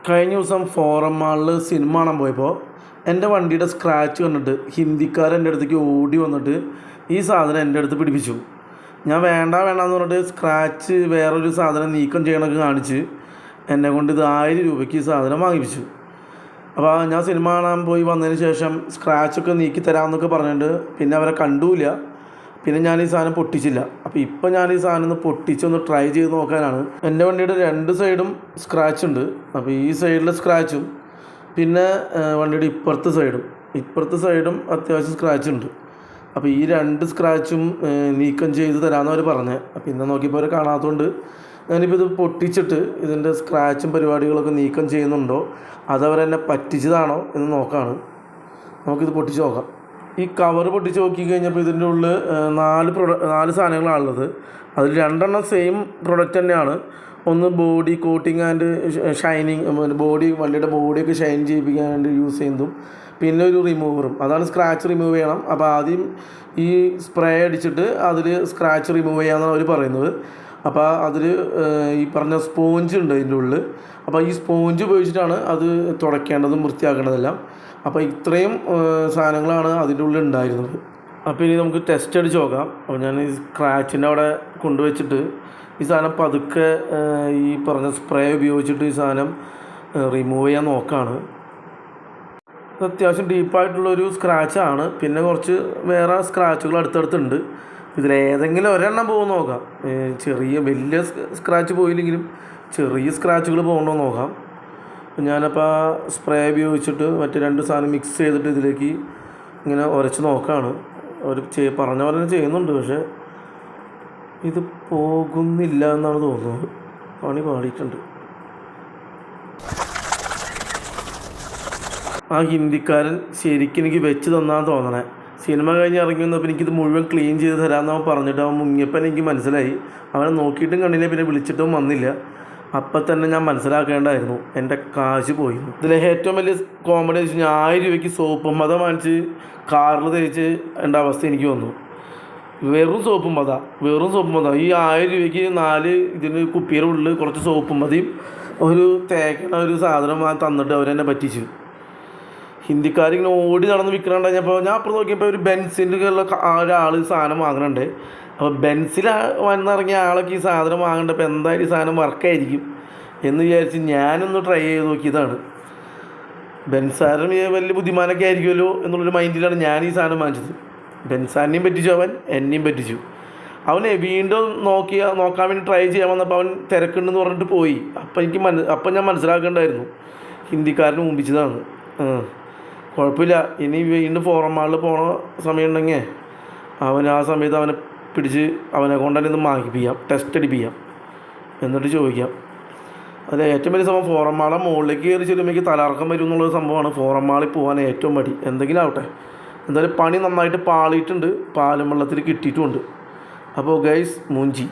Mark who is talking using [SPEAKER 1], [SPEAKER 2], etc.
[SPEAKER 1] കഴിഞ്ഞ ദിവസം ഫോറം മാളിൽ സിനിമ കാണാൻ പോയപ്പോൾ എൻ്റെ വണ്ടിയുടെ സ്ക്രാച്ച് കണ്ടിട്ട് ഹിന്ദിക്കാരൻ എൻ്റെ അടുത്തേക്ക് ഓടി വന്നിട്ട് ഈ സാധനം എൻ്റെ അടുത്ത് പിടിപ്പിച്ചു. ഞാൻ വേണ്ടാന്ന് പറഞ്ഞിട്ട് സ്ക്രാച്ച് വേറൊരു സാധനം നീക്കം ചെയ്യണമൊക്കെ കാണിച്ച് എന്നെ കൊണ്ട് ഇത് 1000 രൂപയ്ക്ക് ഈ സാധനം വാങ്ങിപ്പിച്ചു. അപ്പോൾ ഞാൻ സിനിമ കാണാൻ പോയി വന്നതിന് ശേഷം സ്ക്രാച്ചൊക്കെ നീക്കി തരാമെന്നൊക്കെ പറഞ്ഞിട്ട് പിന്നെ അവരെ കണ്ടുമില്ല. പിന്നെ ഞാൻ ഈ സാധനം പൊട്ടിച്ചില്ല. അപ്പോൾ ഇപ്പോൾ ഞാൻ ഈ സാധനം ഒന്ന് പൊട്ടിച്ചൊന്ന് ട്രൈ ചെയ്ത് നോക്കാനാണ്. എൻ്റെ വണ്ടിയുടെ 2 സൈഡും സ്ക്രാച്ച് ഉണ്ട്. അപ്പോൾ ഈ സൈഡിലെ സ്ക്രാച്ചും പിന്നെ വണ്ടിയുടെ ഇപ്പുറത്തെ സൈഡും അത്യാവശ്യം സ്ക്രാച്ച് ഉണ്ട്. അപ്പോൾ ഈ 2 സ്ക്രാച്ചും നീക്കം ചെയ്ത് തരാമെന്ന് അവർ പറഞ്ഞത്. അപ്പോൾ ഇന്ന് നോക്കിയപ്പോൾ അവർ കാണാത്തതുകൊണ്ട് ഞാനിപ്പോൾ ഇത് പൊട്ടിച്ചിട്ട് ഇതിൻ്റെ സ്ക്രാച്ചും പരിപാടികളൊക്കെ നീക്കം ചെയ്യുന്നുണ്ടോ അതവരെന്നെ പറ്റിച്ചതാണോ എന്ന് നോക്കാണ്. നമുക്കിത് പൊട്ടിച്ച് നോക്കാം. ഈ കവർ പൊട്ടിച്ച് നോക്കി കഴിഞ്ഞപ്പോൾ ഇതിൻ്റെ ഉള്ളിൽ 4 സാധനങ്ങളാണുള്ളത്. അതിൽ 2 സെയിം പ്രൊഡക്റ്റ് തന്നെയാണ്. ഒന്ന് ബോഡി കോട്ടിങ് ആൻഡ് ഷൈനിങ്, വണ്ടിയുടെ ബോഡിയൊക്കെ ഷൈൻ ചെയ്യിപ്പിക്കാൻ വേണ്ടി യൂസ് ചെയ്യുന്നതും പിന്നെ ഒരു റിമൂവറും. അതാണ് സ്ക്രാച്ച് റിമൂവ് ചെയ്യണം. അപ്പോൾ ആദ്യം ഈ സ്പ്രേ അടിച്ചിട്ട് അതിൽ സ്ക്രാച്ച് റിമൂവ് ചെയ്യാമെന്നാണ് അവർ പറയുന്നത്. അപ്പോൾ അതിൽ ഈ പറഞ്ഞ സ്പോഞ്ച് ഉണ്ട് ഇതിൻ്റെ ഉള്ളിൽ. അപ്പോൾ ഈ സ്പോഞ്ച് ഉപയോഗിച്ചിട്ടാണ് അത് തുടയ്ക്കേണ്ടതും വൃത്തിയാക്കേണ്ടതെല്ലാം. അപ്പോൾ ഇത്രയും സാധനങ്ങളാണ് അതിൻ്റെ ഉള്ളിൽ ഉണ്ടായിരുന്നത്. അപ്പോൾ ഇനി നമുക്ക് ടെസ്റ്റ് അടിച്ച് നോക്കാം. അപ്പോൾ ഞാൻ ഈ സ്ക്രാച്ചിൻ്റെ അവിടെ കൊണ്ടുവച്ചിട്ട് ഈ സാധനം പതുക്കെ ഈ പറഞ്ഞ സ്പ്രേ ഉപയോഗിച്ചിട്ട് ഈ സാധനം റിമൂവ് ചെയ്യാൻ നോക്കുകയാണ്. അത്യാവശ്യം ഡീപ്പായിട്ടുള്ളൊരു സ്ക്രാച്ചാണ്. പിന്നെ കുറച്ച് വേറെ സ്ക്രാച്ചുകൾ അടുത്തടുത്തുണ്ട്. ഇതിലേതെങ്കിലും ഒരെണ്ണം പോകുന്ന നോക്കാം. വലിയ സ്ക്രാച്ച് പോയില്ലെങ്കിലും ചെറിയ സ്ക്രാച്ചുകൾ പോകണോ നോക്കാം. ഞാനപ്പോൾ സ്പ്രേ ഉപയോഗിച്ചിട്ട് മറ്റ് 2 സാധനം മിക്സ് ചെയ്തിട്ട് ഇതിലേക്ക് ഇങ്ങനെ ഉരച്ച് നോക്കുകയാണ്. അവർ പറഞ്ഞ പോലെ തന്നെ ചെയ്യുന്നുണ്ട്. പക്ഷേ ഇത് പോകുന്നില്ല എന്നാണ് തോന്നുന്നത്. പണി പാടിയിട്ടുണ്ട്. ആ ഹിന്ദിക്കാരൻ ശരിക്കും എനിക്ക് വെച്ച് തന്നാന്ന് തോന്നണേ. സിനിമ കഴിഞ്ഞ് ഇറങ്ങി വന്നപ്പോൾ എനിക്കിത് മുഴുവൻ ക്ലീൻ ചെയ്ത് തരാമെന്ന് അവൻ പറഞ്ഞിട്ട് അവൻ മുങ്ങിയപ്പോൾ എനിക്ക് മനസ്സിലായി. അവനെ നോക്കിയിട്ടും കണ്ടില്ല, പിന്നെ വിളിച്ചിട്ടും വന്നില്ല. അപ്പം തന്നെ ഞാൻ മനസ്സിലാക്കേണ്ടായിരുന്നു എൻ്റെ കാശ് പോയി. ഇതിലെ ഏറ്റവും വലിയ കോമഡി വെച്ച് കഴിഞ്ഞാൽ 1000 രൂപയ്ക്ക് സോപ്പും മത വാങ്ങിച്ച് കാറിൽ തേച്ച് എൻ്റെ അവസ്ഥ എനിക്ക് വന്നു. വെറും സോപ്പും മത. ഈ 1000 രൂപയ്ക്ക് 4 ഇതിന് കുപ്പിയുടെ ഉള്ളിൽ കുറച്ച് സോപ്പും മതിയും ഒരു തേക്കണ ഒരു സാധനം തന്നിട്ട് അവരെന്നെ പറ്റിച്ചു. ഹിന്ദിക്കാരിങ്ങനെ ഓടി നടന്ന് വിൽക്കണുണ്ടായപ്പോൾ ഞാൻ അപ്പുറത്ത് നോക്കിയപ്പോൾ ഒരു ബെൻസിൻ്റെ ഒരാൾ സാധനം വാങ്ങണുണ്ട്. അപ്പോൾ ബെൻസിൽ വന്നിറങ്ങിയ ആളൊക്കെ ഈ സാധനം വാങ്ങണ്ടപ്പോൾ എന്തായാലും ഈ സാധനം വർക്കായിരിക്കും എന്ന് വിചാരിച്ച് ഞാനൊന്ന് ട്രൈ ചെയ്ത് നോക്കിയതാണ്. ബെൻസാരൻ വലിയ ബുദ്ധിമാനൊക്കെ ആയിരിക്കുമല്ലോ എന്നുള്ളൊരു മൈൻഡിലാണ് ഞാൻ ഈ സാധനം വാങ്ങിച്ചത്. ബെൻസാറിനെയും പറ്റിച്ചു, അവൻ എന്നെയും പറ്റിച്ചു. അവനെ വീണ്ടും നോക്കാൻ വേണ്ടി ട്രൈ ചെയ്യാൻ വന്നപ്പോൾ അവൻ തിരക്കുണ്ടെന്ന് പറഞ്ഞിട്ട് പോയി. അപ്പം ഞാൻ മനസ്സിലാക്കേണ്ടായിരുന്നു ഹിന്ദിക്കാരന് മുമ്പിച്ചതാണ്. കുഴപ്പമില്ല. ഇനി വീണ്ടും ഫോറം മാളിൽ പോണ സമയമുണ്ടെങ്കിൽ ആ സമയത്ത് അവനെ പിടിച്ച് അവനെ കൊണ്ട് തന്നെ ഒന്ന് വാങ്ങിപ്പിക്കാം, ടെസ്റ്റ് അടിപ്പിക്കാം, എന്നിട്ട് ചോദിക്കാം. അതിൽ ഏറ്റവും വലിയ സംഭവം ഫോറം മാളെ മുകളിലേക്ക് കയറി ചെല്ലുമ്പോൾ തലകറക്കം വരും എന്നുള്ളൊരു സംഭവമാണ്. ഫോറം മാളിൽ പോകാൻ ഏറ്റവും മടി. എന്തെങ്കിലും ആവട്ടെ, എന്തായാലും പണി നന്നായിട്ട് പാളിയിട്ടുണ്ട്, പാലും വെള്ളത്തിൽ കിട്ടിയിട്ടുമുണ്ട്. അപ്പോൾ ഗൈസ് മൂഞ്ചി.